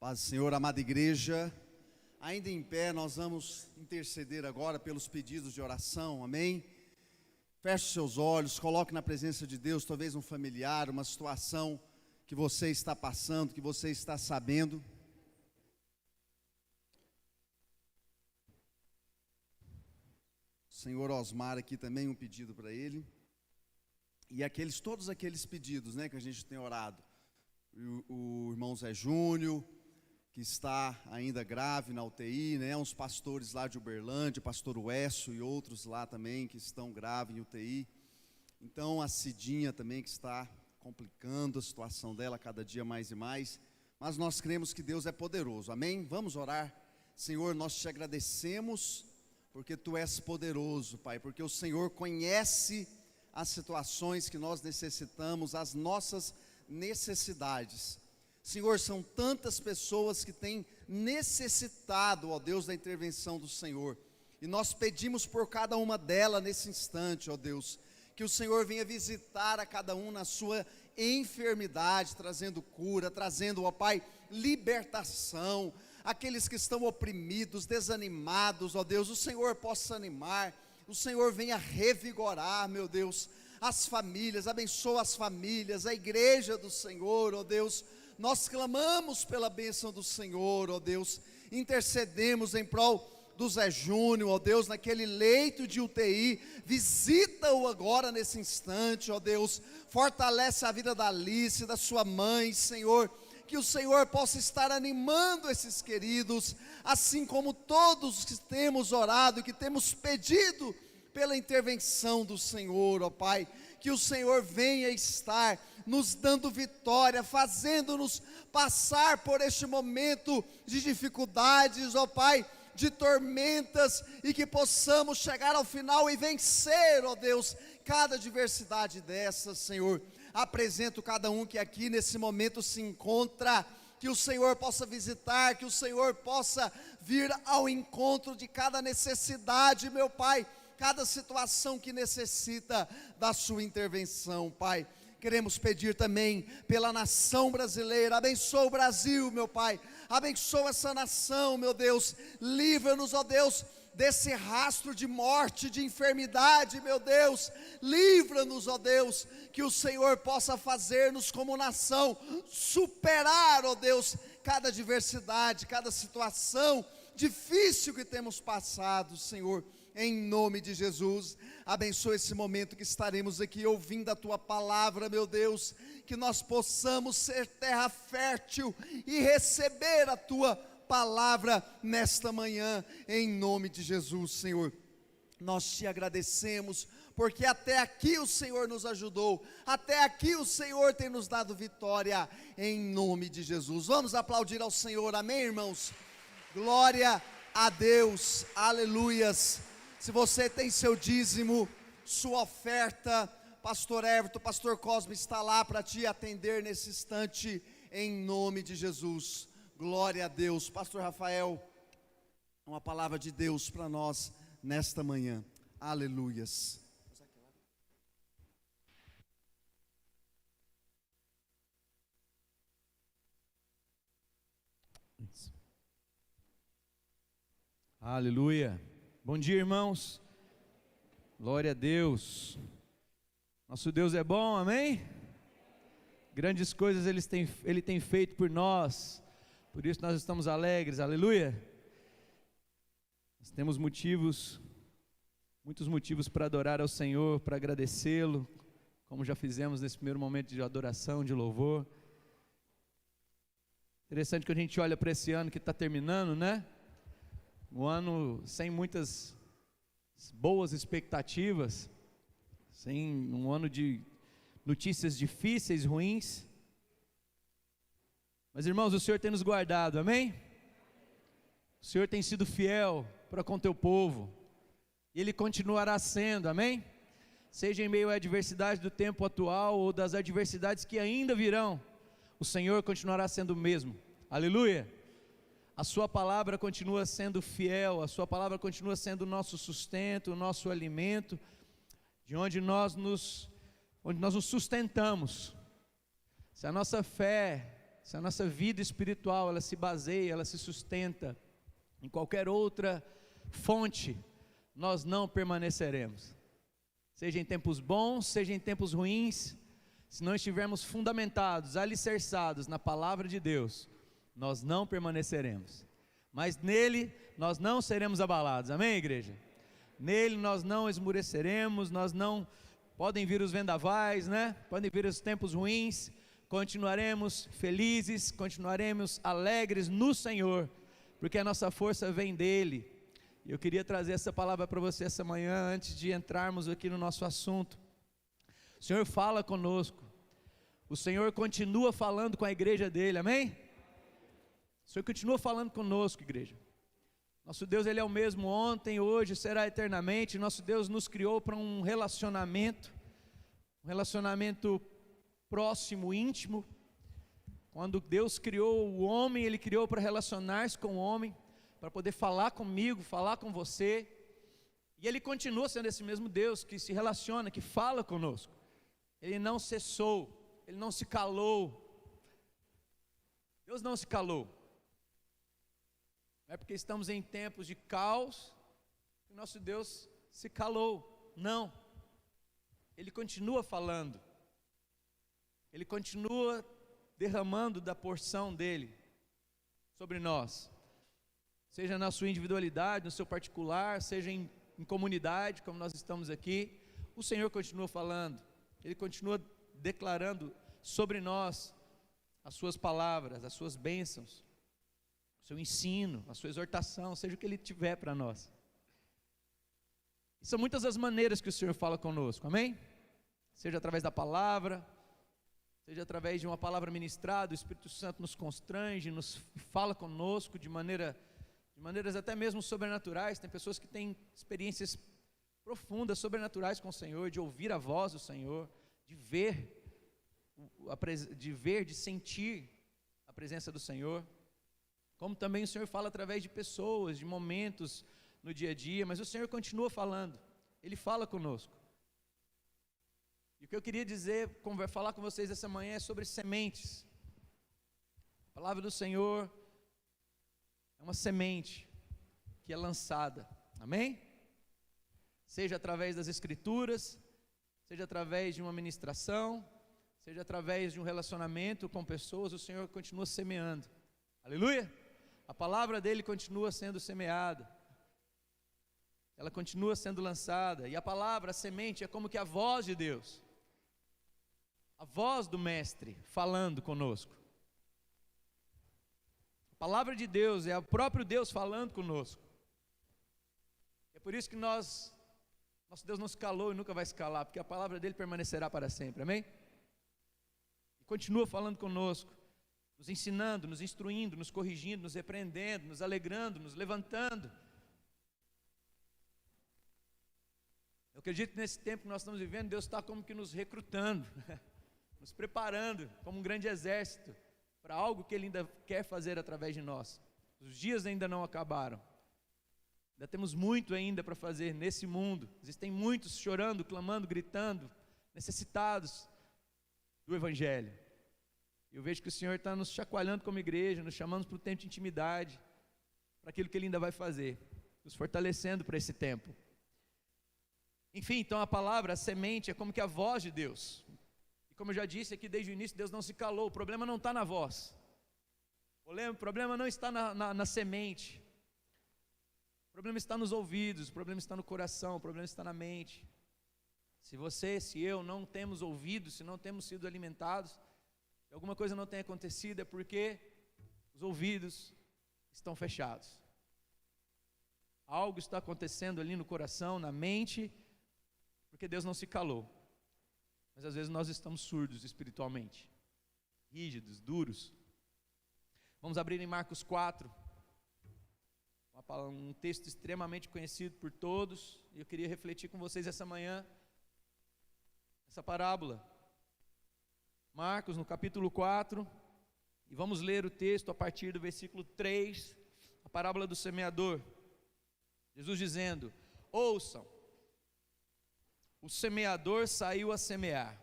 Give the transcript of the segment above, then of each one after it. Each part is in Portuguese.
Paz do Senhor, amada igreja, ainda em pé, nós vamos interceder agora pelos pedidos de oração, amém? Feche seus olhos, coloque na presença de Deus, talvez um familiar, uma situação que você está passando, que você está sabendo. Senhor Osmar aqui também um pedido para ele. E todos aqueles pedidos, que a gente tem orado. O irmão Zé Júnior, que está ainda grave na UTI, uns pastores lá de Uberlândia, pastor Uécio e outros lá também que estão graves em UTI. Então a Cidinha também que está complicando a situação dela cada dia mais e mais. Mas nós cremos que Deus é poderoso, amém? Vamos orar. Senhor, nós te agradecemos porque Tu és poderoso, Pai, porque o Senhor conhece as situações que nós necessitamos, as nossas necessidades. Senhor, são tantas pessoas que têm necessitado, ó Deus, da intervenção do Senhor, e nós pedimos por cada uma delas nesse instante, ó Deus, que o Senhor venha visitar a cada um na sua enfermidade, trazendo cura, trazendo, ó Pai, libertação. Aqueles que estão oprimidos, desanimados, ó Deus, o Senhor possa animar, o Senhor venha revigorar, meu Deus, as famílias, abençoa as famílias, a igreja do Senhor, ó Deus. Nós clamamos pela bênção do Senhor, ó Deus, intercedemos em prol do Zé Júnior, ó Deus, naquele leito de UTI, visita-o agora nesse instante, ó Deus, fortalece a vida da Alice, da sua mãe, Senhor, que o Senhor possa estar animando esses queridos, assim como todos que temos orado, que temos pedido pela intervenção do Senhor, ó Pai, que o Senhor venha estar nos dando vitória, fazendo-nos passar por este momento de dificuldades, ó Pai, de tormentas, e que possamos chegar ao final e vencer, ó Deus, cada adversidade dessas, Senhor. Apresento cada um que aqui nesse momento se encontra, que o Senhor possa visitar, que o Senhor possa vir ao encontro de cada necessidade, meu Pai, cada situação que necessita da sua intervenção, Pai. Queremos pedir também pela nação brasileira, abençoa o Brasil, meu Pai, abençoa essa nação, meu Deus, livra-nos, ó Deus, desse rastro de morte, de enfermidade, meu Deus, livra-nos, ó Deus, que o Senhor possa fazer-nos como nação, superar, ó Deus, cada adversidade, cada situação difícil que temos passado, Senhor, em nome de Jesus. Abençoa esse momento que estaremos aqui ouvindo a Tua palavra, meu Deus, que nós possamos ser terra fértil e receber a Tua palavra nesta manhã, em nome de Jesus, Senhor. Nós te agradecemos, porque até aqui o Senhor nos ajudou, até aqui o Senhor tem nos dado vitória, em nome de Jesus. Vamos aplaudir ao Senhor, amém, irmãos? Glória a Deus, aleluias. Se você tem seu dízimo, sua oferta, pastor Everton, pastor Cosme está lá para te atender nesse instante, em nome de Jesus. Glória a Deus. Pastor Rafael, uma palavra de Deus para nós nesta manhã. Aleluias. Aleluia. Bom dia, irmãos. Glória a Deus. Nosso Deus é bom, amém? Grandes coisas Ele tem feito por nós, por isso nós estamos alegres, aleluia. Nós temos muitos motivos para adorar ao Senhor, para agradecê-lo, como já fizemos nesse primeiro momento de adoração, de louvor. Interessante que a gente olha para esse ano que está terminando, um ano sem muitas boas expectativas, sem um ano de notícias difíceis, ruins. Mas irmãos, o Senhor tem nos guardado, amém? O Senhor tem sido fiel para com teu povo, e Ele continuará sendo, amém? Seja em meio à adversidade do tempo atual, ou das adversidades que ainda virão, o Senhor continuará sendo o mesmo, aleluia. A sua palavra continua sendo fiel, a sua palavra continua sendo o nosso sustento, o nosso alimento, de onde nós nos sustentamos. Se a nossa fé se a nossa vida espiritual, ela se baseia, ela se sustenta em qualquer outra fonte, nós não permaneceremos. Seja em tempos bons, seja em tempos ruins, se não estivermos fundamentados, alicerçados na palavra de Deus, nós não permaneceremos. Mas nele nós não seremos abalados, amém, igreja? Nele nós não esmureceremos, podem vir os vendavais, né? Podem vir os tempos ruins, continuaremos felizes, continuaremos alegres no Senhor, porque a nossa força vem dele. E eu queria trazer essa palavra para você essa manhã, antes de entrarmos aqui no nosso assunto. O Senhor fala conosco, o Senhor continua falando com a igreja dele, amém? O Senhor continua falando conosco, igreja. Nosso Deus, Ele é o mesmo ontem, hoje, será eternamente. Nosso Deus nos criou para um relacionamento próximo, íntimo. Quando Deus criou o homem, Ele criou para relacionar-se com o homem, para poder falar comigo, falar com você. E Ele continua sendo esse mesmo Deus que se relaciona, que fala conosco. Ele não cessou, Ele não se calou. Deus não se calou. Não é porque estamos em tempos de caos que nosso Deus se calou. Não. Ele continua falando. Ele continua derramando da porção dele sobre nós. Seja na sua individualidade, no seu particular, seja em comunidade, como nós estamos aqui, o Senhor continua falando. Ele continua declarando sobre nós as suas palavras, as suas bênçãos, o seu ensino, a sua exortação, seja o que Ele tiver para nós. E são muitas as maneiras que o Senhor fala conosco, amém? Seja através da palavra, seja através de uma palavra ministrada, o Espírito Santo nos constrange, nos fala conosco de maneiras até mesmo sobrenaturais. Tem pessoas que têm experiências profundas, sobrenaturais com o Senhor, de ouvir a voz do Senhor, de sentir a presença do Senhor. Como também o Senhor fala através de pessoas, de momentos no dia a dia, mas o Senhor continua falando, Ele fala conosco. E o que eu queria falar com vocês essa manhã é sobre sementes. A palavra do Senhor é uma semente que é lançada, amém? Seja através das Escrituras, seja através de uma ministração, seja através de um relacionamento com pessoas, o Senhor continua semeando, aleluia? A palavra dele continua sendo semeada, ela continua sendo lançada, e a palavra, a semente, é como que a voz de Deus, a voz do Mestre falando conosco. A palavra de Deus é o próprio Deus falando conosco. É por isso que nosso Deus não se calou e nunca vai se calar, porque a palavra dele permanecerá para sempre, amém? E continua falando conosco, nos ensinando, nos instruindo, nos corrigindo, nos repreendendo, nos alegrando, nos levantando. Eu acredito que nesse tempo que nós estamos vivendo, Deus está como que nos recrutando, nos preparando como um grande exército, para algo que Ele ainda quer fazer através de nós. Os dias ainda não acabaram, ainda temos muito ainda para fazer nesse mundo. Existem muitos chorando, clamando, gritando, necessitados do Evangelho. Eu vejo que o Senhor está nos chacoalhando como igreja, nos chamando para o tempo de intimidade, para aquilo que Ele ainda vai fazer, nos fortalecendo para esse tempo. Enfim, então a palavra, a semente, é como que a voz de Deus. E como eu já disse aqui desde o início, Deus não se calou. O problema não está na voz, o problema não está na semente, o problema está nos ouvidos, o problema está no coração, o problema está na mente. Se você, se eu não temos ouvidos, se não temos sido alimentados, se alguma coisa não tem acontecido, é porque os ouvidos estão fechados. Algo está acontecendo ali no coração, na mente, porque Deus não se calou. Mas às vezes nós estamos surdos espiritualmente, rígidos, duros. Vamos abrir em Marcos 4, um texto extremamente conhecido por todos, e eu queria refletir com vocês essa manhã, essa parábola. Marcos, no capítulo 4, e vamos ler o texto a partir do versículo 3, a parábola do semeador. Jesus dizendo: ouçam, o semeador saiu a semear.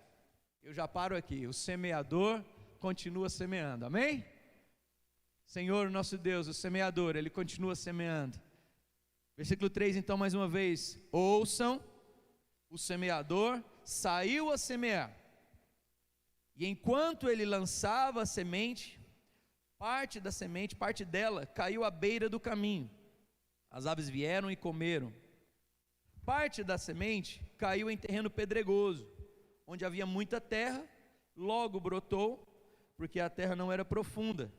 Eu já paro aqui, o semeador continua semeando, amém? Senhor, nosso Deus, o semeador, Ele continua semeando. Versículo 3, então, mais uma vez: ouçam, o semeador saiu a semear, e enquanto ele lançava a semente, parte da semente, parte dela, caiu à beira do caminho. As aves vieram e comeram. Parte da semente caiu em terreno pedregoso, onde havia muita terra, logo brotou, porque a terra não era profunda.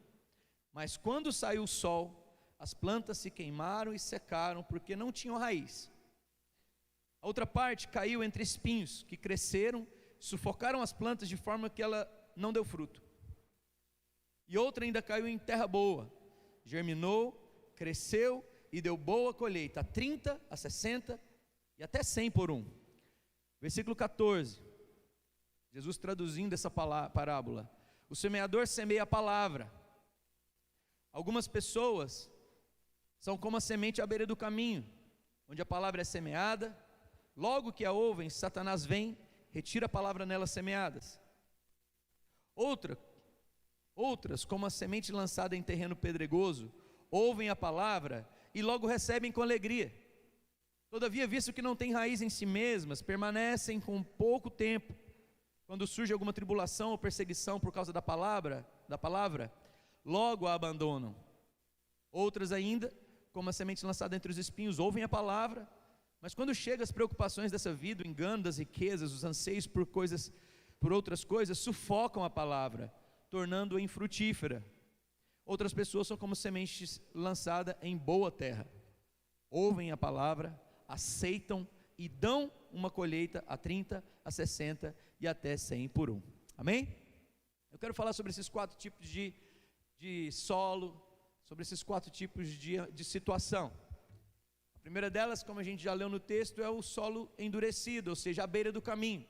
Mas quando saiu o sol, as plantas se queimaram e secaram, porque não tinham raiz. A outra parte caiu entre espinhos, que cresceram, sufocaram as plantas de forma que ela não deu fruto. E outra ainda caiu em terra boa, germinou, cresceu e deu boa colheita, a 30, a 60 e até 100 por um. Versículo 14, Jesus traduzindo essa parábola: o semeador semeia a palavra. Algumas pessoas são como a semente à beira do caminho, onde a palavra é semeada. Logo que a ouvem, Satanás vem, retira a palavra nelas semeadas. Outras, como a semente lançada em terreno pedregoso, ouvem a palavra e logo recebem com alegria. Todavia, visto que não têm raiz em si mesmas, permanecem com pouco tempo. Quando surge alguma tribulação ou perseguição por causa da palavra, logo a abandonam. Outras ainda, como a semente lançada entre os espinhos, ouvem a palavra, mas quando chegam as preocupações dessa vida, o engano das riquezas, os anseios por outras coisas, sufocam a palavra, tornando-a infrutífera. Outras pessoas são como sementes lançadas em boa terra. Ouvem a palavra, aceitam e dão uma colheita a 30, a 60 e até 100 por um. Amém? Eu quero falar sobre esses 4 tipos de solo, sobre esses 4 tipos de situação. A primeira delas, como a gente já leu no texto, é o solo endurecido, ou seja, à beira do caminho.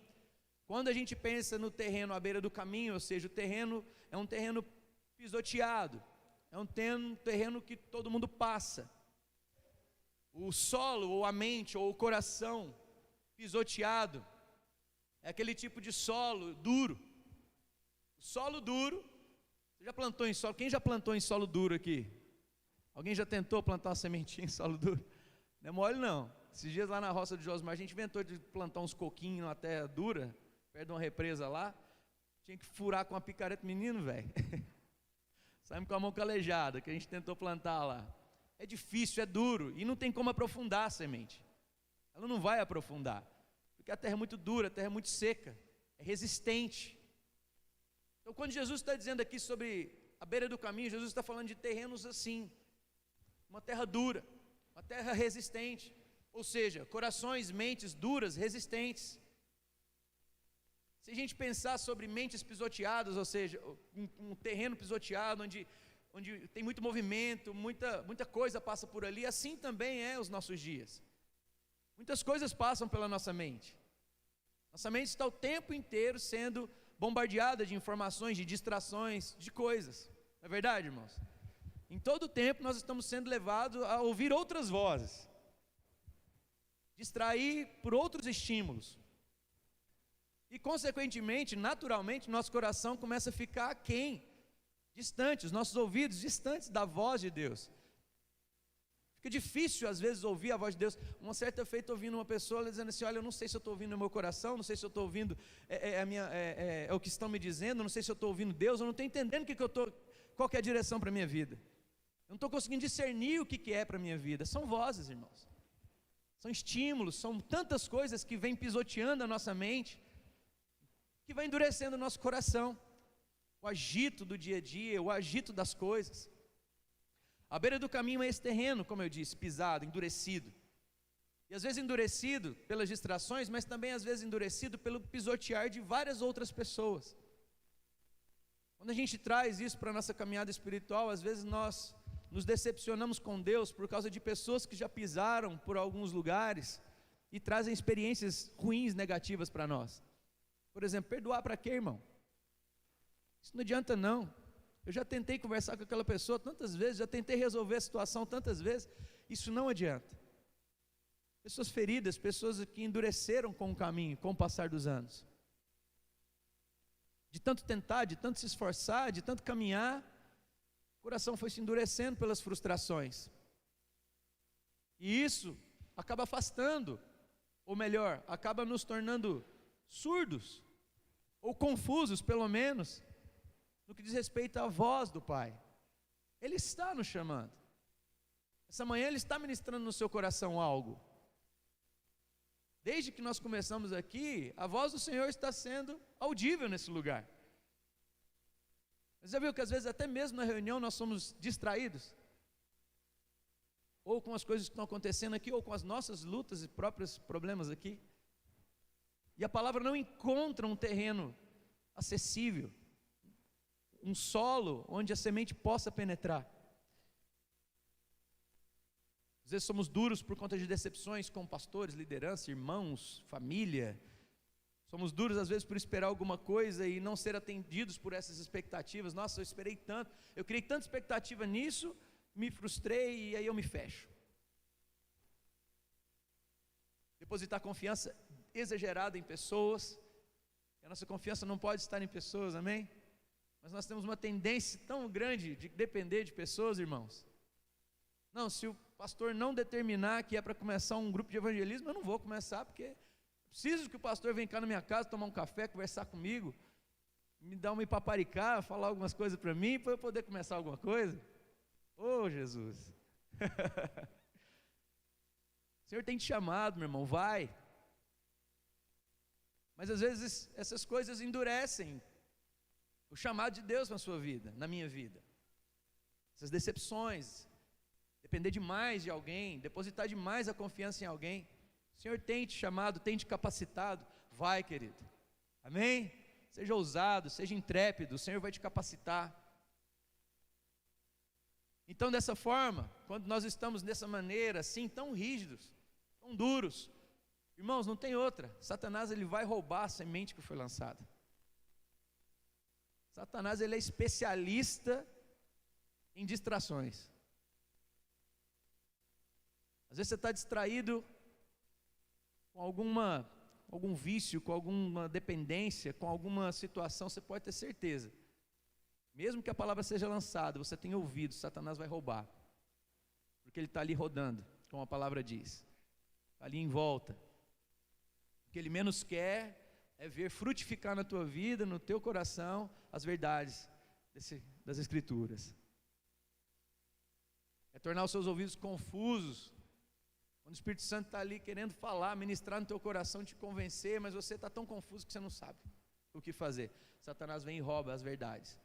Quando a gente pensa no terreno à beira do caminho, ou seja, o terreno é um terreno pisoteado, é um terreno que todo mundo passa. O solo, ou a mente, ou o coração pisoteado, é aquele tipo de solo duro. O solo duro, você já plantou em solo? Quem já plantou em solo duro aqui? Alguém já tentou plantar uma sementinha em solo duro? Não é mole não. Esses dias lá na roça de Josmar, a gente inventou de plantar uns coquinhos numa terra dura, perto de uma represa lá. Tinha que furar com uma picareta, menino, velho. Saímos com a mão calejada, que a gente tentou plantar lá. É difícil, é duro, e não tem como aprofundar a semente. Ela não vai aprofundar, porque a terra é muito dura, a terra é muito seca, é resistente. Então, quando Jesus está dizendo aqui sobre a beira do caminho, Jesus está falando de terrenos assim, uma terra dura, uma terra resistente, ou seja, corações, mentes duras, resistentes. Se a gente pensar sobre mentes pisoteadas, ou seja, um terreno pisoteado, onde tem muito movimento, muita coisa passa por ali, assim também é os nossos dias. Muitas coisas passam pela nossa mente. Nossa mente está o tempo inteiro sendo bombardeada de informações, de distrações, de coisas. Não é verdade, irmãos? Em todo o tempo nós estamos sendo levados a ouvir outras vozes, distrair por outros estímulos. E consequentemente, naturalmente, nosso coração começa a ficar aquém, distante, os nossos ouvidos distantes da voz de Deus. Fica difícil às vezes ouvir a voz de Deus. Uma certa feita ouvindo uma pessoa dizendo assim: olha, eu não sei se eu estou ouvindo o meu coração, não sei se eu estou ouvindo o que estão me dizendo, não sei se eu estou ouvindo Deus, eu não estou entendendo qual que é a direção para a minha vida. Eu não estou conseguindo discernir o que é para a minha vida. São vozes, irmãos. São estímulos, são tantas coisas que vêm pisoteando a nossa mente, que vai endurecendo o nosso coração. O agito do dia a dia, o agito das coisas. A beira do caminho é esse terreno, como eu disse, pisado, endurecido. E às vezes endurecido pelas distrações, mas também às vezes endurecido pelo pisotear de várias outras pessoas. Quando a gente traz isso para a nossa caminhada espiritual, às vezes nós nos decepcionamos com Deus por causa de pessoas que já pisaram por alguns lugares e trazem experiências ruins, negativas para nós. Por exemplo, perdoar para quê, irmão? Isso não adianta não. Eu já tentei conversar com aquela pessoa tantas vezes, já tentei resolver a situação tantas vezes, isso não adianta. Pessoas feridas, pessoas que endureceram com o caminho, com o passar dos anos. de tanto tentar, de tanto se esforçar, de tanto caminhar, o coração foi se endurecendo pelas frustrações. E isso acaba afastando, ou melhor, acaba nos tornando surdos, ou confusos pelo menos, no que diz respeito à voz do Pai. Ele está nos chamando. Essa manhã Ele está ministrando no seu coração algo. Desde que nós começamos aqui, a voz do Senhor está sendo audível nesse lugar. Você já viu que às vezes até mesmo na reunião nós somos distraídos? Ou com as coisas que estão acontecendo aqui, ou com as nossas lutas e próprios problemas aqui. E a palavra não encontra um terreno acessível, um solo onde a semente possa penetrar. Às vezes somos duros por conta de decepções com pastores, liderança, irmãos, família. Somos duros às vezes por esperar alguma coisa e não ser atendidos por essas expectativas. Nossa, eu esperei tanto, eu criei tanta expectativa nisso, me frustrei e aí eu me fecho. Depositar confiança exagerada em pessoas. A nossa confiança não pode estar em pessoas, amém? Mas nós temos uma tendência tão grande de depender de pessoas, irmãos. Não, se o pastor não determinar que é para começar um grupo de evangelismo, eu não vou começar, porque preciso que o pastor venha cá na minha casa, tomar um café, conversar comigo, me dar uma paparicá, falar algumas coisas para mim, para eu poder começar alguma coisa. Oh, Jesus! O Senhor tem te chamado, meu irmão, vai. Mas às vezes essas coisas endurecem o chamado de Deus na sua vida, na minha vida. Essas decepções, depender demais de alguém, depositar demais a confiança em alguém. O Senhor tem te chamado, tem te capacitado, vai, querido. Amém? Seja ousado, seja intrépido, o Senhor vai te capacitar. Então, dessa forma, quando nós estamos dessa maneira, assim, tão rígidos, tão duros, irmãos, não tem outra. Satanás, ele vai roubar a semente que foi lançada. Satanás, ele é especialista em distrações. Às vezes você está distraído com algum vício, com alguma dependência, com alguma situação, você pode ter certeza. Mesmo que a palavra seja lançada, você tenha ouvido, Satanás vai roubar. Porque ele está ali rodando, como a palavra diz. Está ali em volta. O que ele menos quer é ver frutificar na tua vida, no teu coração, as verdades das Escrituras. É tornar os seus ouvidos confusos. Quando o Espírito Santo está ali querendo falar, ministrar no teu coração, te convencer, mas você está tão confuso que você não sabe o que fazer. Satanás vem e rouba as verdades.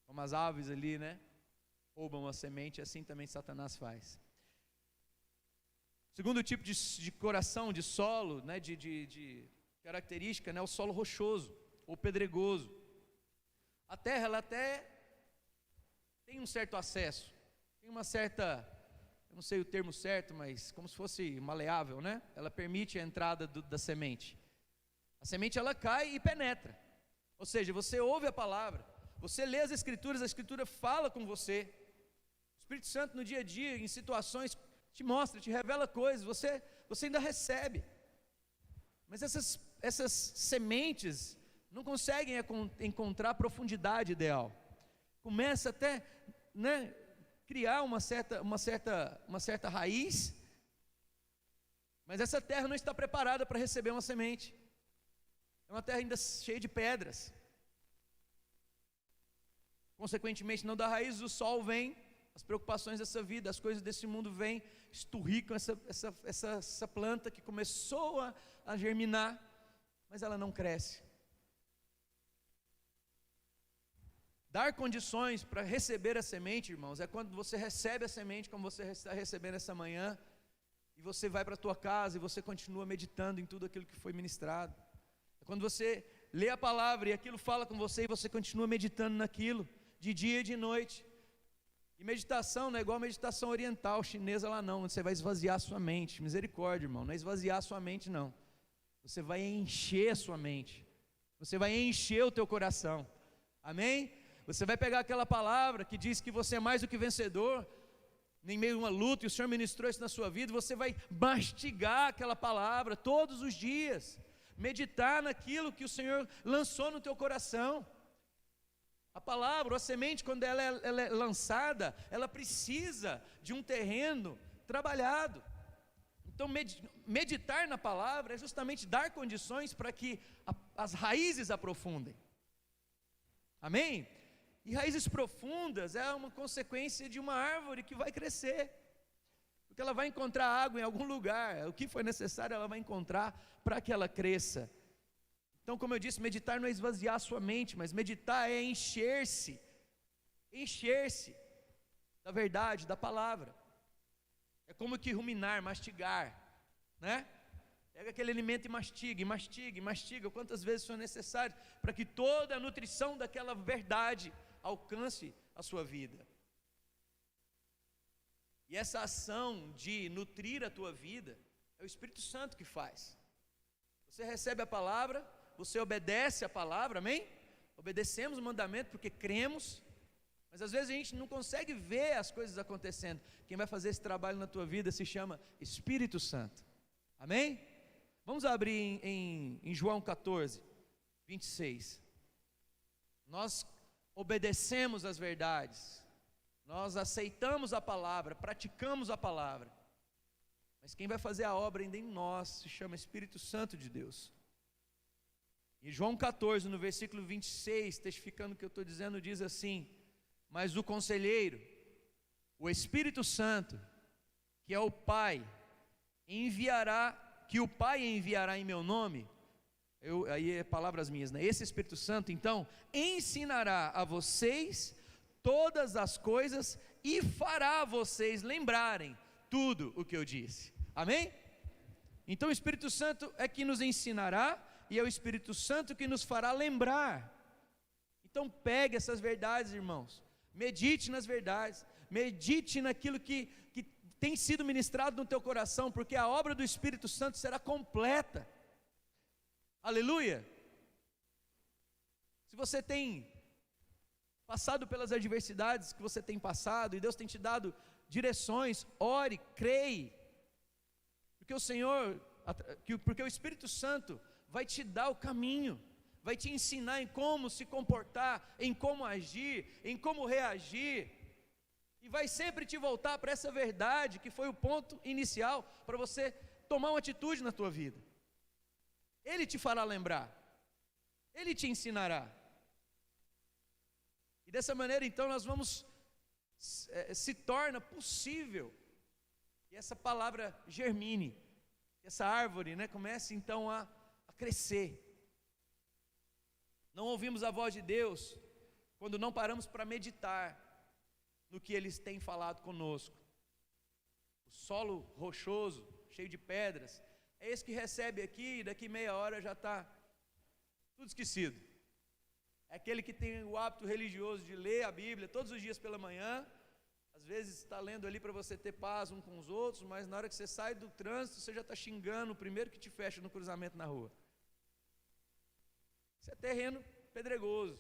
Como as aves ali, né? Roubam a semente, assim também Satanás faz. Segundo tipo de coração, de solo, né? de característica, né? O solo rochoso ou pedregoso. A terra, ela até tem um certo acesso, tem uma certa, eu não sei o termo certo, mas como se fosse maleável, né? Ela permite a entrada da semente. A semente, ela cai e penetra. Ou seja, você ouve a palavra, você lê as Escrituras, a Escritura fala com você. O Espírito Santo no dia a dia, em situações, te mostra, te revela coisas, você ainda recebe. Mas essas sementes não conseguem encontrar a profundidade ideal. Começa até, né, criar uma certa raiz, mas essa terra não está preparada para receber uma semente. É uma terra ainda cheia de pedras. Consequentemente, não dá raiz, o sol vem, as preocupações dessa vida, as coisas desse mundo vêm, esturricam essa planta que começou a germinar, mas ela não cresce. Dar condições para receber a semente, irmãos, é quando você recebe a semente, como você está recebendo essa manhã, e você vai para a tua casa e você continua meditando em tudo aquilo que foi ministrado. É quando você lê a palavra e aquilo fala com você e você continua meditando naquilo, de dia e de noite. E meditação não é igual a meditação oriental, chinesa lá não, onde você vai esvaziar a sua mente. Misericórdia, irmão, não é esvaziar a sua mente não. Você vai encher a sua mente, você vai encher o teu coração, amém? Você vai pegar aquela palavra que diz que você é mais do que vencedor, em meio a uma luta, e o Senhor ministrou isso na sua vida, você vai mastigar aquela palavra todos os dias, meditar naquilo que o Senhor lançou no teu coração. A palavra, ou a semente, quando ela é lançada, ela precisa de um terreno trabalhado. Então, meditar na palavra é justamente dar condições para que as raízes aprofundem. Amém? E raízes profundas é uma consequência de uma árvore que vai crescer, porque ela vai encontrar água em algum lugar, o que for necessário ela vai encontrar para que ela cresça. Então, como eu disse, meditar não é esvaziar a sua mente, mas meditar é encher-se da verdade, da palavra. É como que ruminar, mastigar, né? Pega aquele alimento e mastiga, e mastiga, e mastiga, quantas vezes for necessário, para que toda a nutrição daquela verdade alcance a sua vida. E essa ação de nutrir a tua vida, é o Espírito Santo que faz. Você recebe a palavra, você obedece a palavra, amém? Obedecemos o mandamento porque cremos, mas às vezes a gente não consegue ver as coisas acontecendo. Quem vai fazer esse trabalho na tua vida se chama Espírito Santo, amém? Vamos abrir em João 14, 26. Nós obedecemos as verdades, nós aceitamos a palavra, praticamos a palavra, mas quem vai fazer a obra ainda em nós se chama Espírito Santo de Deus. Em João 14, no versículo 26, testificando o que eu estou dizendo, diz assim: mas o conselheiro, o Espírito Santo, que é o Pai, que o Pai enviará em meu nome, aí é palavras minhas, né? Esse Espírito Santo, então, ensinará a vocês todas as coisas e fará vocês lembrarem tudo o que eu disse, amém? Então o Espírito Santo é que nos ensinará, e é o Espírito Santo que nos fará lembrar. Então pegue essas verdades, irmãos, medite nas verdades, medite naquilo que tem sido ministrado no teu coração, porque a obra do Espírito Santo será completa, aleluia. Se você tem passado pelas adversidades que você tem passado, e Deus tem te dado direções, ore, creia, porque o Espírito Santo vai te dar o caminho, vai te ensinar em como se comportar, em como agir, em como reagir, e vai sempre te voltar para essa verdade que foi o ponto inicial para você tomar uma atitude na tua vida. Ele te fará lembrar, Ele te ensinará, e dessa maneira então nós vamos, se torna possível que essa palavra germine, que essa árvore, né, comece então a crescer. Não ouvimos a voz de Deus quando não paramos para meditar no que Ele tem falado conosco. O solo rochoso, cheio de pedras, é esse que recebe aqui, e daqui meia hora já está tudo esquecido. É aquele que tem o hábito religioso de ler a Bíblia todos os dias pela manhã, às vezes está lendo ali para você ter paz um com os outros, mas na hora que você sai do trânsito, você já está xingando o primeiro que te fecha no cruzamento na rua. Isso é terreno pedregoso.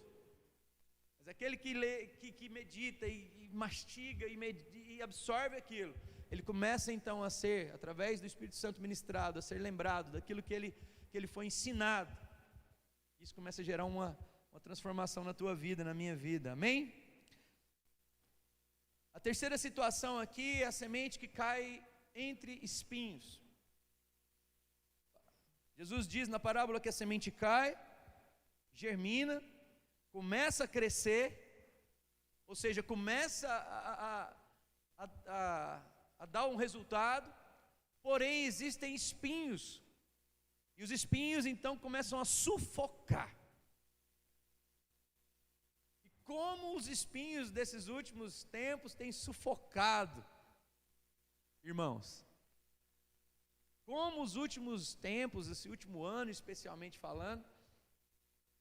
Mas aquele que lê, que medita e mastiga e absorve aquilo, ele começa então a ser, através do Espírito Santo ministrado, a ser lembrado daquilo que ele foi ensinado. Isso começa a gerar uma transformação na tua vida, na minha vida, amém? A terceira situação aqui é a semente que cai entre espinhos. Jesus diz na parábola que a semente cai, germina, começa a crescer, ou seja, começa a dar um resultado, porém existem espinhos, e os espinhos então começam a sufocar. E como os espinhos desses últimos tempos têm sufocado, irmãos, como os últimos tempos, esse último ano especialmente falando,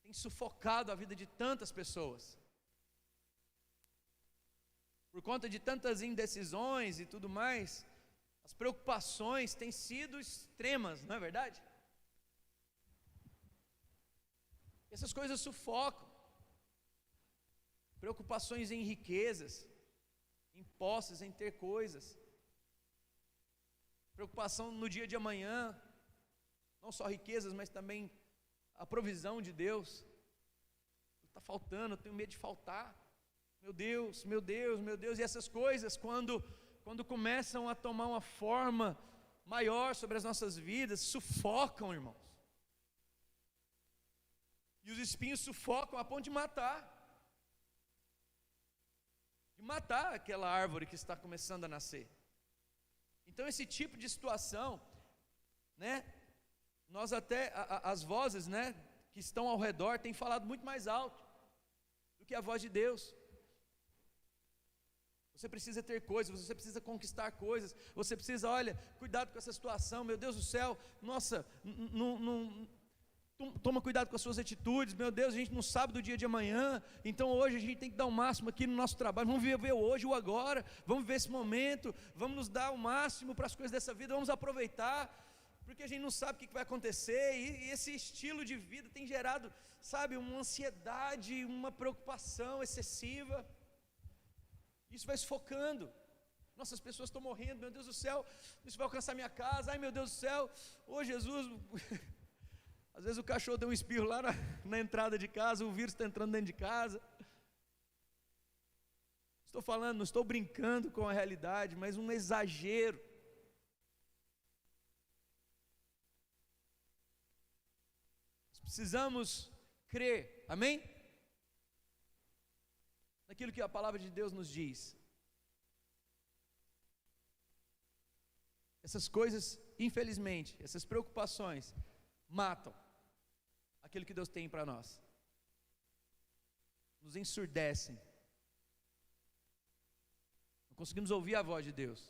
tem sufocado a vida de tantas pessoas, por conta de tantas indecisões e tudo mais. As preocupações têm sido extremas, não é verdade? Essas coisas sufocam. Preocupações em riquezas, em posses, em ter coisas, preocupação no dia de amanhã. não só riquezas, mas também a provisão de Deus. Está faltando, eu tenho medo de faltar. Meu Deus, meu Deus, meu Deus. E essas coisas, quando começam a tomar uma forma maior sobre as nossas vidas, sufocam, irmãos. E os espinhos sufocam a ponto de matar. De matar aquela árvore que está começando a nascer. Então esse tipo de situação, né? Nós até, as vozes, né, que estão ao redor têm falado muito mais alto do que a voz de Deus. Você precisa ter coisas, você precisa conquistar coisas, você precisa, olha, cuidado com essa situação, meu Deus do céu, nossa, toma cuidado com as suas atitudes, meu Deus, a gente não sabe do dia de amanhã, então hoje a gente tem que dar o máximo aqui no nosso trabalho, vamos viver hoje, o agora, vamos viver esse momento, vamos nos dar o máximo para as coisas dessa vida, vamos aproveitar, porque a gente não sabe o que vai acontecer, e esse estilo de vida tem gerado, sabe, uma ansiedade, uma preocupação excessiva. Isso vai sufocando. Nossa, as pessoas estão morrendo, meu Deus do céu, isso vai alcançar minha casa, ai meu Deus do céu, ô Jesus. Às vezes o cachorro deu um espirro lá na entrada de casa, o vírus está entrando dentro de casa. Estou falando, não estou brincando com a realidade, mas um exagero. Nós precisamos crer, amém? Naquilo que a palavra de Deus nos diz. Essas coisas, infelizmente, essas preocupações matam aquilo que Deus tem para nós, nos ensurdecem, não conseguimos ouvir a voz de Deus.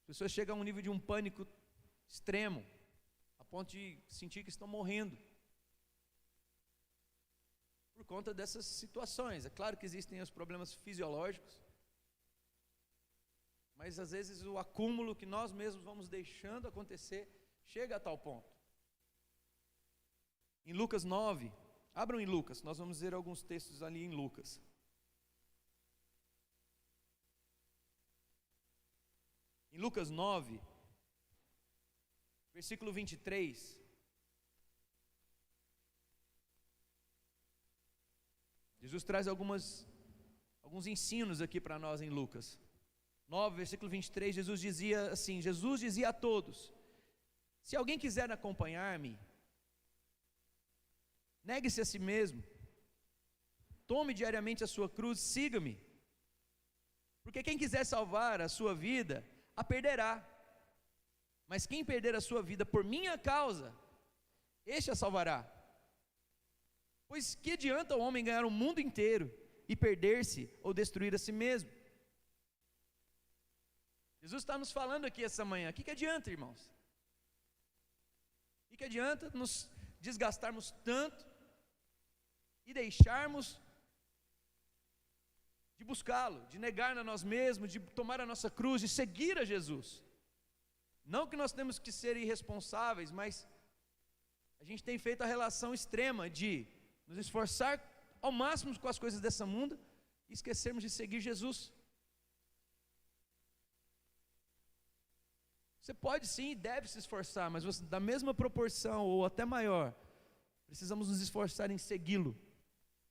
As pessoas chegam a um nível de um pânico extremo, a ponto de sentir que estão morrendo por conta dessas situações. É claro que existem os problemas fisiológicos, mas às vezes o acúmulo que nós mesmos vamos deixando acontecer chega a tal ponto. Em Lucas 9, abram em Lucas, nós vamos ver alguns textos ali em Lucas. Em Lucas 9, versículo 23. Jesus traz alguns ensinos aqui para nós em Lucas 9, versículo 23, Jesus dizia a todos: se alguém quiser acompanhar-me, negue-se a si mesmo, tome diariamente a sua cruz, siga-me, porque quem quiser salvar a sua vida, a perderá, mas quem perder a sua vida por minha causa, este a salvará. Pois que adianta o homem ganhar o mundo inteiro e perder-se ou destruir a si mesmo? Jesus está nos falando aqui essa manhã, o que adianta, irmãos? O que adianta nos desgastarmos tanto e deixarmos de buscá-lo, de negar a nós mesmos, de tomar a nossa cruz, de seguir a Jesus? Não que nós temos que ser irresponsáveis, mas a gente tem feito a relação extrema de nos esforçar ao máximo com as coisas desse mundo e esquecermos de seguir Jesus. Você pode sim e deve se esforçar, mas você, da mesma proporção ou até maior, precisamos nos esforçar em segui-lo.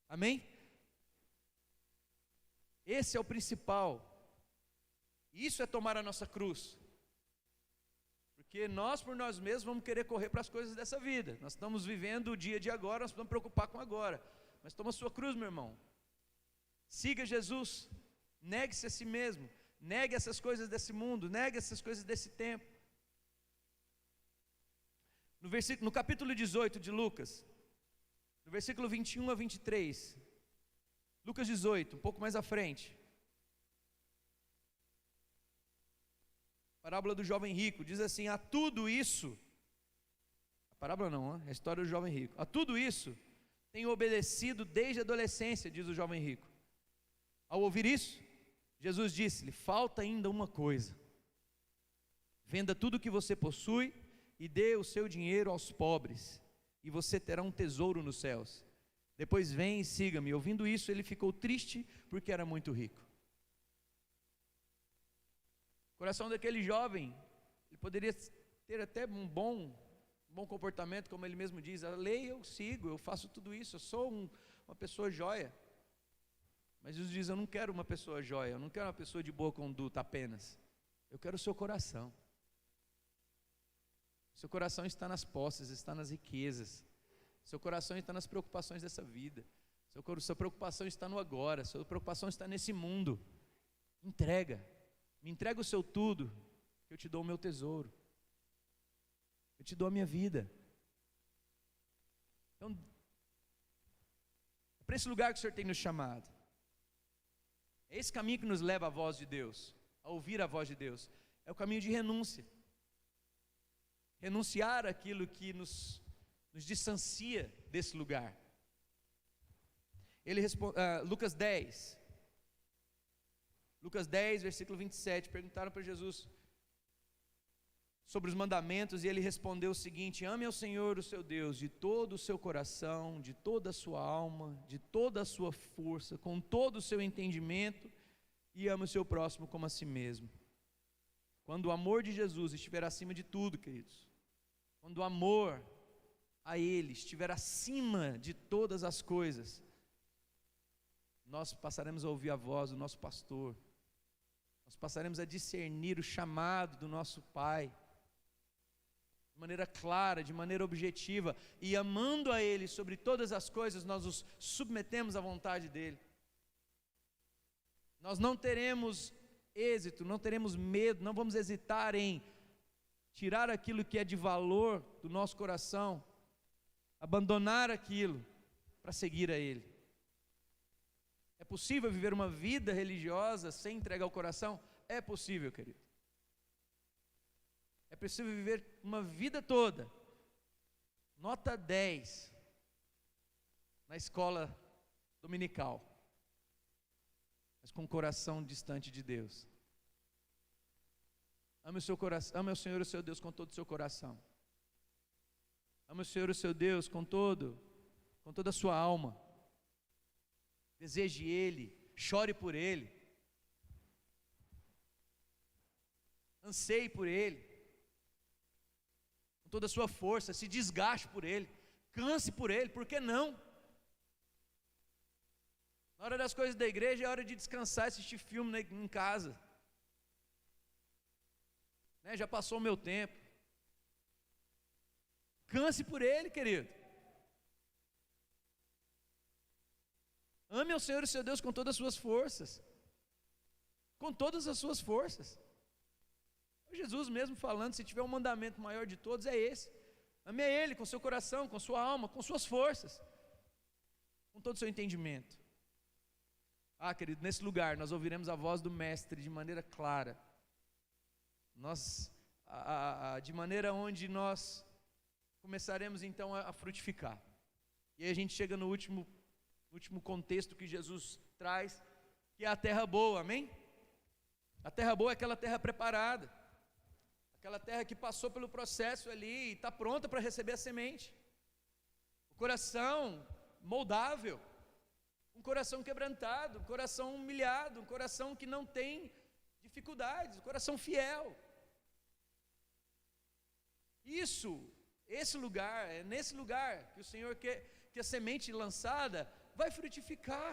Amém? Esse é o principal. Isso é tomar a nossa cruz. Porque nós por nós mesmos vamos querer correr para as coisas dessa vida. Nós estamos vivendo o dia de agora, nós precisamos preocupar com agora. Mas toma a sua cruz, meu irmão. Siga Jesus. Negue-se a si mesmo. Negue essas coisas desse mundo, negue essas coisas desse tempo. No capítulo 18 de Lucas, no versículo 21 a 23, Lucas 18, um pouco mais à frente, parábola do jovem rico, diz assim: a tudo isso, a parábola não, é a história do jovem rico, a tudo isso tenho obedecido desde a adolescência, diz o jovem rico. Ao ouvir isso, Jesus disse-lhe: falta ainda uma coisa, venda tudo o que você possui e dê o seu dinheiro aos pobres, e você terá um tesouro nos céus. Depois vem e siga-me. Ouvindo isso, ele ficou triste porque era muito rico. O coração daquele jovem, ele poderia ter até um bom comportamento, como ele mesmo diz, a lei eu sigo, eu faço tudo isso, eu sou uma pessoa joia. Mas Jesus diz, eu não quero uma pessoa joia, eu não quero uma pessoa de boa conduta apenas, eu quero o seu coração. Seu coração está nas posses, está nas riquezas, seu coração está nas preocupações dessa vida, sua preocupação está no agora, sua preocupação está nesse mundo. Me entrega o seu tudo, que eu te dou o meu tesouro, eu te dou a minha vida. Então, é para esse lugar que o Senhor tem nos chamado. É esse caminho que nos leva à voz de Deus, a ouvir a voz de Deus. É o caminho de renúncia. Renunciar aquilo que nos distancia desse lugar. Ele responde, Lucas 10, versículo 27, perguntaram para Jesus sobre os mandamentos, e ele respondeu o seguinte: ame ao Senhor o seu Deus de todo o seu coração, de toda a sua alma, de toda a sua força, com todo o seu entendimento, e ame o seu próximo como a si mesmo. Quando o amor de Jesus estiver acima de tudo, queridos, quando o amor a Ele estiver acima de todas as coisas, nós passaremos a ouvir a voz do nosso pastor, nós passaremos a discernir o chamado do nosso Pai, de maneira clara, de maneira objetiva, e amando a Ele sobre todas as coisas, nós nos submetemos à vontade dEle. Nós não teremos êxito, não teremos medo, não vamos hesitar em tirar aquilo que é de valor do nosso coração, abandonar aquilo para seguir a Ele. É possível viver uma vida religiosa sem entregar o coração? É possível, querido. É possível viver uma vida toda, nota 10, na escola dominical, mas com o coração distante de Deus. Ame o seu coração, ame o Senhor o seu Deus com todo o seu coração. Ame o Senhor o seu Deus com toda a sua alma. Deseje Ele, chore por Ele, anseie por Ele, com toda a sua força, se desgaste por Ele, canse por Ele, por que não? Na hora das coisas da igreja é hora de descansar, assistir filme em casa, né? Já passou o meu tempo. Canse por Ele, querido. Ame ao Senhor o seu Deus com todas as suas forças, com todas as suas forças. Jesus mesmo falando, se tiver um mandamento maior de todos, é esse: ame a Ele com seu coração, com sua alma, com suas forças, com todo o seu entendimento. Querido, nesse lugar nós ouviremos a voz do Mestre de maneira clara, de maneira onde nós começaremos então a frutificar. E aí a gente chega no último contexto que Jesus traz, que é a terra boa, amém? A terra boa é aquela terra preparada, aquela terra que passou pelo processo ali e está pronta para receber a semente. O coração moldável, um coração quebrantado, um coração humilhado, um coração que não tem dificuldades, um coração fiel. Esse lugar, é nesse lugar que o Senhor quer que a semente lançada vai frutificar.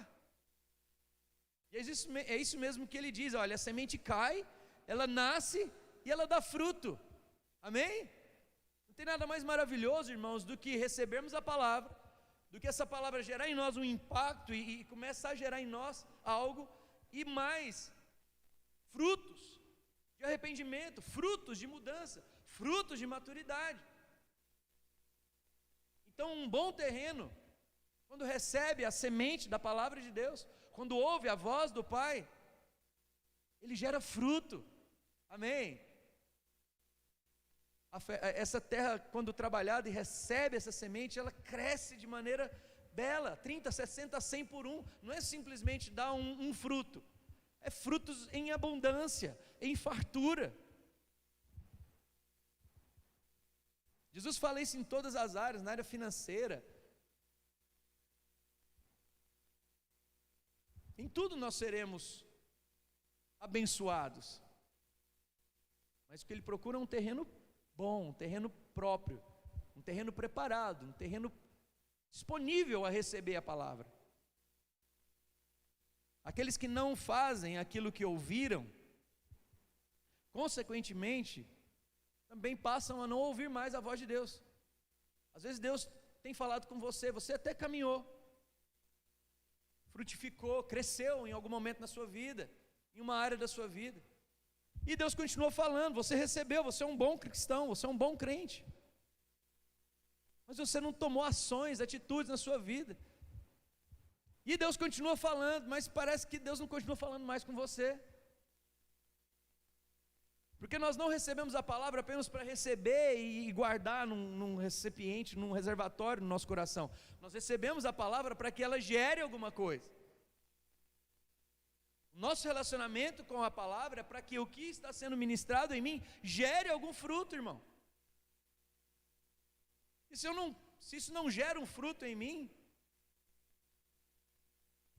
E é isso mesmo que Ele diz: olha, a semente cai, ela nasce e ela dá fruto, amém? Não tem nada mais maravilhoso, irmãos, do que recebermos a palavra, do que essa palavra gerar em nós um impacto e começar a gerar em nós algo, e mais, frutos de arrependimento, frutos de mudança, frutos de maturidade. Então, um bom terreno, quando recebe a semente da palavra de Deus, quando ouve a voz do Pai, ele gera fruto, amém? Essa terra, quando trabalhada e recebe essa semente, ela cresce de maneira bela, 30, 60, 100 por um. Não é simplesmente dar um fruto, é frutos em abundância, em fartura. Jesus fala isso em todas as áreas, na área financeira, em tudo nós seremos abençoados, mas o que Ele procura é um terreno bom, um terreno próprio, um terreno preparado, um terreno disponível a receber a palavra. Aqueles que não fazem aquilo que ouviram, consequentemente, também passam a não ouvir mais a voz de Deus. Às vezes Deus tem falado com você, você até caminhou, frutificou, cresceu em algum momento na sua vida, em uma área da sua vida, e Deus continuou falando, você recebeu, você é um bom cristão, você é um bom crente, mas você não tomou ações, atitudes na sua vida, e Deus continua falando, mas parece que Deus não continua falando mais com você, porque nós não recebemos a palavra apenas para receber e guardar num recipiente, num reservatório no nosso coração. Nós recebemos a palavra para que ela gere alguma coisa. Nosso relacionamento com a palavra é para que o que está sendo ministrado em mim gere algum fruto, irmão. E se isso não gera um fruto em mim,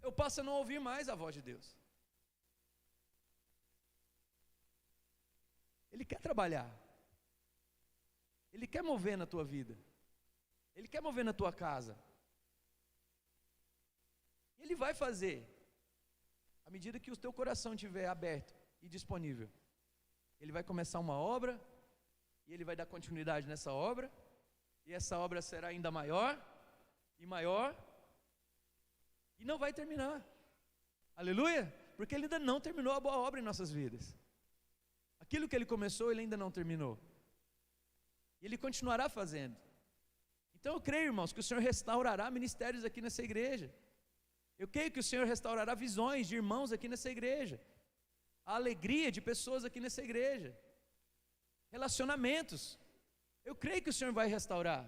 eu passo a não ouvir mais a voz de Deus. Ele quer trabalhar, Ele quer mover na tua vida, Ele quer mover na tua casa, Ele vai fazer, à medida que o teu coração estiver aberto e disponível, Ele vai começar uma obra, e Ele vai dar continuidade nessa obra, e essa obra será ainda maior, e maior, e não vai terminar, aleluia, porque Ele ainda não terminou a boa obra em nossas vidas. Aquilo que Ele começou, Ele ainda não terminou. E Ele continuará fazendo. Então eu creio, irmãos, que o Senhor restaurará ministérios aqui nessa igreja. Eu creio que o Senhor restaurará visões de irmãos aqui nessa igreja. A alegria de pessoas aqui nessa igreja. Relacionamentos. Eu creio que o Senhor vai restaurar.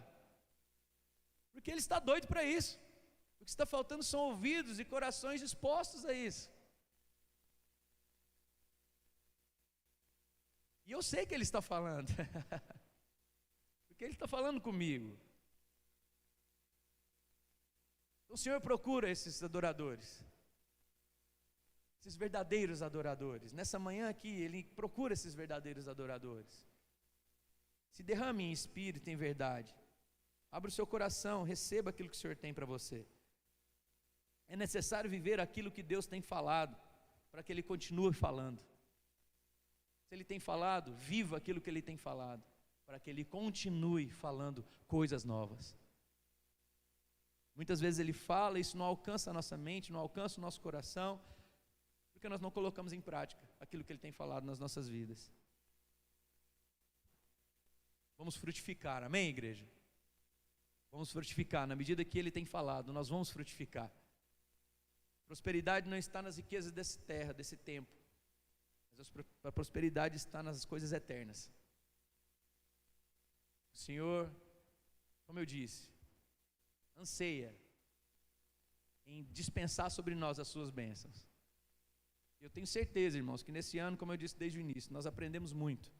Porque Ele está doido para isso. O que está faltando são ouvidos e corações dispostos a isso. E eu sei que Ele está falando, porque Ele está falando comigo. Então, o Senhor procura esses adoradores, esses verdadeiros adoradores. Nessa manhã aqui, Ele procura esses verdadeiros adoradores. Se derrame em espírito, em verdade. Abra o seu coração, receba aquilo que o Senhor tem para você. É necessário viver aquilo que Deus tem falado, para que Ele continue falando. Se Ele tem falado, viva aquilo que Ele tem falado, para que Ele continue falando coisas novas. Muitas vezes Ele fala, isso não alcança a nossa mente, não alcança o nosso coração, porque nós não colocamos em prática aquilo que Ele tem falado nas nossas vidas. Vamos frutificar, amém, igreja? Vamos frutificar, na medida que Ele tem falado, nós vamos frutificar. Prosperidade não está nas riquezas dessa terra, desse tempo, mas a prosperidade está nas coisas eternas. O Senhor, como eu disse, anseia em dispensar sobre nós as suas bênçãos. Eu tenho certeza, irmãos, que nesse ano, como eu disse desde o início, nós aprendemos muito.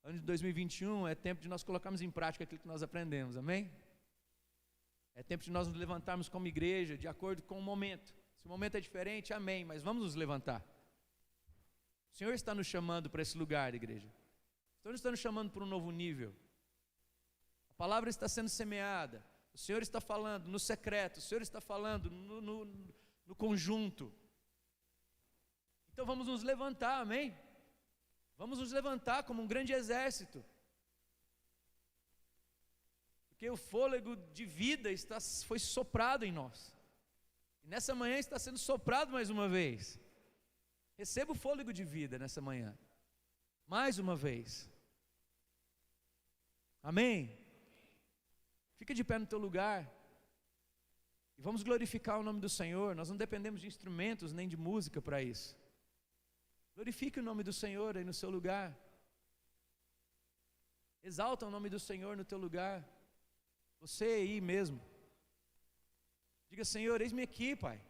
Ano de 2021 é tempo de nós colocarmos em prática aquilo que nós aprendemos, amém? É tempo de nós nos levantarmos como igreja, de acordo com o momento. Se o momento é diferente, amém, mas vamos nos levantar. O Senhor está nos chamando para esse lugar, igreja. O Senhor está nos chamando para um novo nível. A palavra está sendo semeada. O Senhor está falando no secreto. O Senhor está falando no conjunto. Então vamos nos levantar, amém? Vamos nos levantar como um grande exército. Porque o fôlego de vida foi soprado em nós. E nessa manhã está sendo soprado mais uma vez. Receba o fôlego de vida nessa manhã. Mais uma vez. Amém? Fica de pé no teu lugar. E vamos glorificar o nome do Senhor. Nós não dependemos de instrumentos nem de música para isso. Glorifique o nome do Senhor aí no seu lugar. Exalta o nome do Senhor no teu lugar. Você aí mesmo. Diga: Senhor, eis-me aqui, Pai.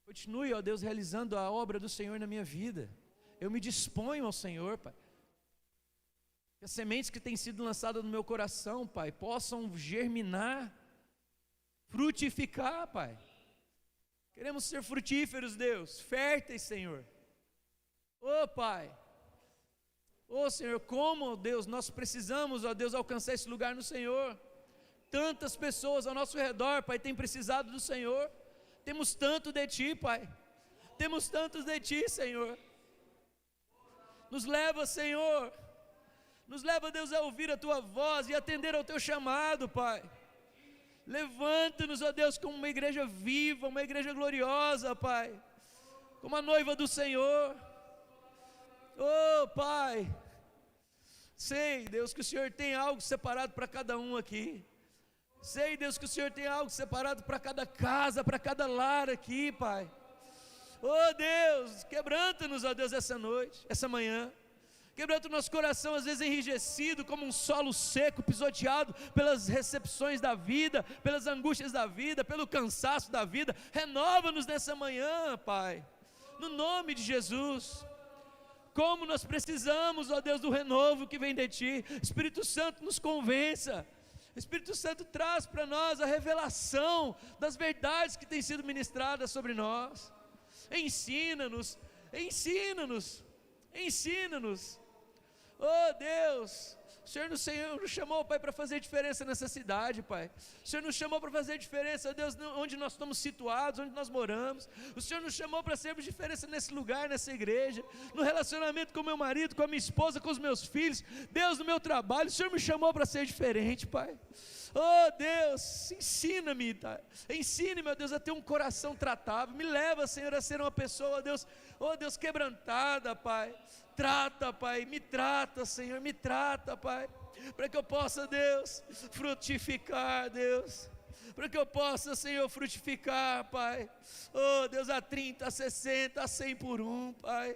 Continue, ó Deus, realizando a obra do Senhor na minha vida. Eu me disponho ao Senhor, Pai. Que as sementes que têm sido lançadas no meu coração, Pai, possam germinar, frutificar, Pai. Queremos ser frutíferos, Deus, férteis, Senhor. Pai, Oh Senhor, como, Deus, nós precisamos, ó Deus, alcançar esse lugar no Senhor. Tantas pessoas ao nosso redor, Pai, têm precisado do Senhor. Temos tanto de Ti, Pai. Temos tantos de Ti, Senhor. Nos leva, Senhor. Nos leva, Deus, a ouvir a Tua voz e atender ao Teu chamado, Pai. Levanta-nos, ó Deus, como uma igreja viva, uma igreja gloriosa, Pai. Como a noiva do Senhor. Oh, Pai. Sei, Deus, que o Senhor tem algo separado para cada um aqui. Sei, Deus, que o Senhor tem algo separado para cada casa, para cada lar aqui, Pai. Oh Deus, quebranta-nos, ó Deus, essa noite, essa manhã. Quebranta o nosso coração, às vezes enrijecido, como um solo seco, pisoteado pelas recepções da vida, pelas angústias da vida, pelo cansaço da vida. Renova-nos nessa manhã, Pai, no nome de Jesus. Como nós precisamos, ó Deus, do renovo que vem de Ti. Espírito Santo, nos convença. Espírito Santo, traz para nós a revelação das verdades que têm sido ministradas sobre nós. Ensina-nos, ensina-nos, ensina-nos. Oh Deus, o Senhor nos chamou, Pai, para fazer diferença nessa cidade, Pai. O Senhor nos chamou para fazer diferença, Deus, onde nós estamos situados, onde nós moramos. O Senhor nos chamou para sermos diferença nesse lugar, nessa igreja, no relacionamento com o meu marido, com a minha esposa, com os meus filhos. Deus, no meu trabalho, o Senhor me chamou para ser diferente, Pai. Oh Deus, ensina-me, tá? Ensine-me, ó Deus, a ter um coração tratável. Me leva, Senhor, a ser uma pessoa, ó Deus, quebrantada, Pai. Trata, Pai, me trata, Senhor, me trata, Pai, para que eu possa, Deus, frutificar, Deus, para que eu possa, Senhor, frutificar, Pai. Oh Deus, a 30, a 60, a 100 por um, Pai.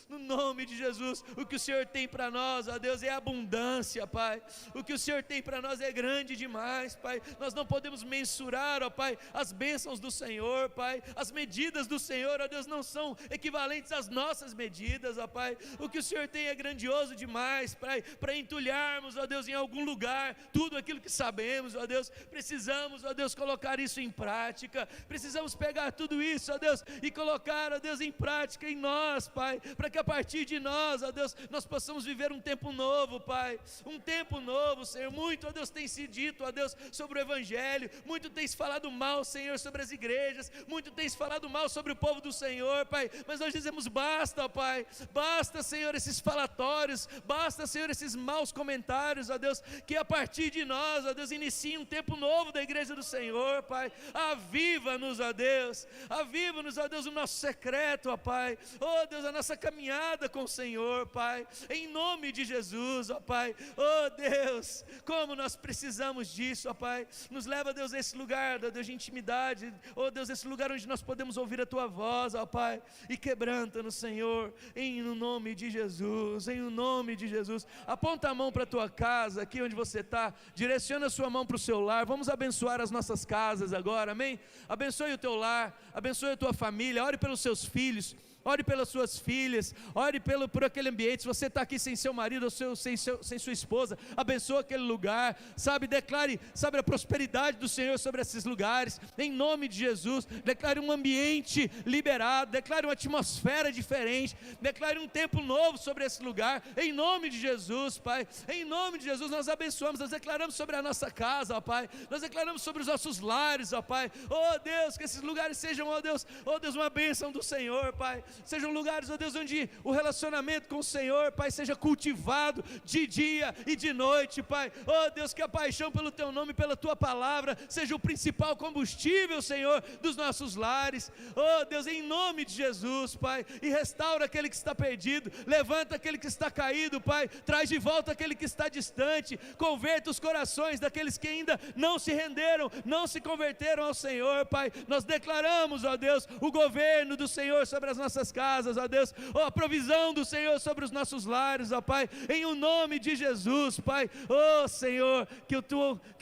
No nome de Jesus, o que o Senhor tem para nós, ó Deus, é abundância, Pai. O que o Senhor tem para nós é grande demais, Pai. Nós não podemos mensurar, ó Pai, as bênçãos do Senhor, Pai. As medidas do Senhor, ó Deus, não são equivalentes às nossas medidas, ó Pai. O que o Senhor tem é grandioso demais, Pai, para entulharmos, ó Deus, em algum lugar, tudo aquilo que sabemos, ó Deus. Precisamos, ó Deus, colocar isso em prática. Precisamos pegar tudo isso, ó Deus, e colocar, ó Deus, em prática em nós, Pai, para que a partir de nós, ó Deus, nós possamos viver um tempo novo, Pai, um tempo novo, Senhor. Muito, ó Deus, tem se dito, ó Deus, sobre o Evangelho, muito tem se falado mal, Senhor, sobre as igrejas, muito tem se falado mal sobre o povo do Senhor, Pai, mas nós dizemos basta, ó Pai, basta, Senhor, esses falatórios, basta, Senhor, esses maus comentários, ó Deus, que a partir de nós, ó Deus, inicie um tempo novo da igreja do Senhor, Pai. Aviva-nos, ó Deus, aviva-nos, ó Deus, o nosso secreto, ó Pai, ó Deus, a nossa caminhada com o Senhor, Pai, em nome de Jesus, ó Pai. Oh Deus, como nós precisamos disso, ó Pai. Nos leva, Deus, a esse lugar, ó Deus, de intimidade, oh Deus, esse lugar onde nós podemos ouvir a Tua voz, ó Pai, e quebranta-nos, Senhor, em nome de Jesus, em nome de Jesus. Aponta a mão para a tua casa, aqui onde você está, direciona a sua mão para o seu lar. Vamos abençoar as nossas casas agora, amém? Abençoe o teu lar, abençoe a tua família, ore pelos seus filhos, ore pelas suas filhas, ore por aquele ambiente. Se você está aqui sem seu marido ou sem sua esposa, abençoa aquele lugar, sabe, declare, sabe, a prosperidade do Senhor sobre esses lugares, em nome de Jesus. Declare um ambiente liberado, declare uma atmosfera diferente, declare um tempo novo sobre esse lugar, em nome de Jesus, Pai. Em nome de Jesus nós abençoamos, nós declaramos sobre a nossa casa, ó Pai, nós declaramos sobre os nossos lares, ó Pai. Oh Deus, que esses lugares sejam, ó Deus, uma bênção do Senhor, Pai. Sejam lugares, ó Deus, onde o relacionamento com o Senhor, Pai, seja cultivado de dia e de noite, Pai. Oh Deus, que a paixão pelo Teu nome, pela Tua palavra, seja o principal combustível, Senhor, dos nossos lares. Oh Deus, em nome de Jesus, Pai, e restaura aquele que está perdido, levanta aquele que está caído, Pai, traz de volta aquele que está distante, converta os corações daqueles que ainda não se renderam, não se converteram ao Senhor, Pai. Nós declaramos, ó Deus, o governo do Senhor sobre as nossas casas, ó Deus, ó, a provisão do Senhor sobre os nossos lares, ó Pai, em o nome de Jesus, Pai. Ó Senhor, que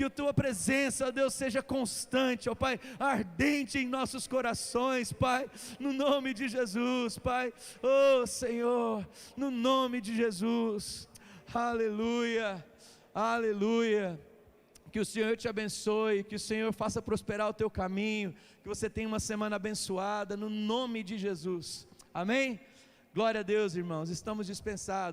a Tua presença, ó Deus, seja constante, ó Pai, ardente em nossos corações, Pai, no nome de Jesus, Pai. Ó Senhor, no nome de Jesus, aleluia, aleluia. Que o Senhor te abençoe, que o Senhor faça prosperar o teu caminho, que você tenha uma semana abençoada, no nome de Jesus. Amém? Glória a Deus, irmãos, estamos dispensados.